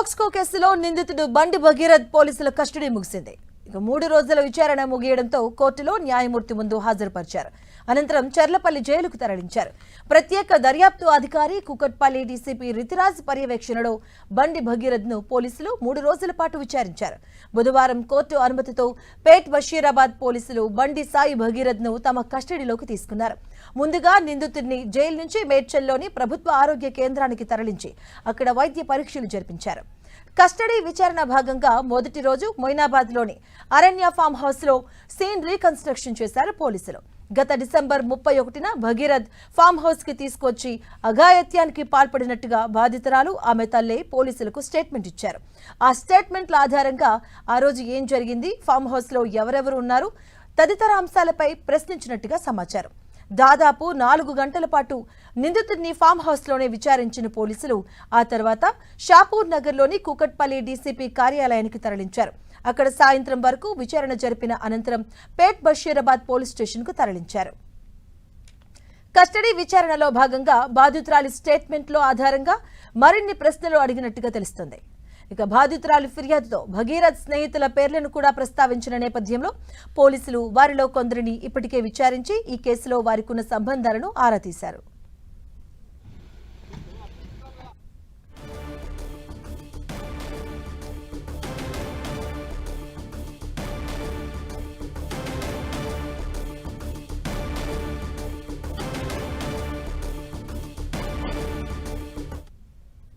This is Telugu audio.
పోక్స్కో కేసులో నిందితుడు బండి భగీరథ్ పోలీసుల కస్టడీ ముగిసింది. ఇక 3 రోజుల విచారణ ముగియడంతో కోర్టులో న్యాయమూర్తి ముందు హాజరుపరిచారు. అనంతరం చర్లపల్లి జైలుకు తరలించారు. ప్రత్యేక దర్యాప్తు అధికారి కుకట్పల్లి డీసీపీ రితిరాజ్ పర్యవేక్షణలో బండి భగీరథ్ను పోలీసులు 3 రోజుల పాటు విచారించారు. బుధవారం కోర్టు అనుమతితో పేట్ బషీరాబాద్ పోలీసులు బండి సాయి భగీరథ్ను తమ కస్టడీలోకి తీసుకున్నారు. ముందుగా నిందితుడిని జైలు నుంచి మేడ్చల్లోని ప్రభుత్వ ఆరోగ్య కేంద్రానికి తరలించి అక్కడ వైద్య పరీక్షలు జరిపించారు. కస్టడీ విచారణ భాగంగా మొదటి రోజు మొయినాబాద్లోని అరణ్య ఫామ్ హౌస్లో సీన్ రీకన్స్ట్రక్షన్ చేశారు పోలీసులు. గత డిసెంబర్ 31న భగీరథ్ ఫామ్ హౌస్ కి తీసుకొచ్చి అఘాయత్యానికి పాల్పడినట్టుగా బాధితురాలు ఆమె తల్లి పోలీసులకు స్టేట్మెంట్ ఇచ్చారు. ఆ స్టేట్మెంట్ల ఆధారంగా ఆ రోజు ఏం జరిగింది, ఫామ్ హౌస్ లో ఎవరెవరు ఉన్నారు తదితర అంశాలపై ప్రశ్నించినట్టుగా సమాచారం. దాదాపు 4 గంటల పాటు నిందితుడిని ఫామ్ హౌస్ లోనే విచారించిన పోలీసులు ఆ తర్వాత షాపూర్ నగర్లోని కూకట్పల్లి డీసీపీ కార్యాలయానికి తరలించారు. అక్కడ సాయంత్రం వరకు విచారణ జరిపిన అనంతరం పేట్ బషీరాబాద్ పోలీస్ స్టేషన్ కు తరలించారు. కస్టడీ విచారణలో భాగంగా బాధితురాలి స్టేట్మెంట్లో ఆధారంగా మరిన్ని ప్రశ్నలు అడిగినట్టుగా తెలుస్తుంది. ఇక బాధితురాలి ఫిర్యాదుతో భగీరథ్ స్నేహితుల పేర్లను కూడా ప్రస్తావించిన నేపథ్యంలో పోలీసులు వారిలో కొందరిని ఇప్పటికే విచారించి ఈ కేసులో వారికున్న సంబంధాలను ఆరా తీశారు.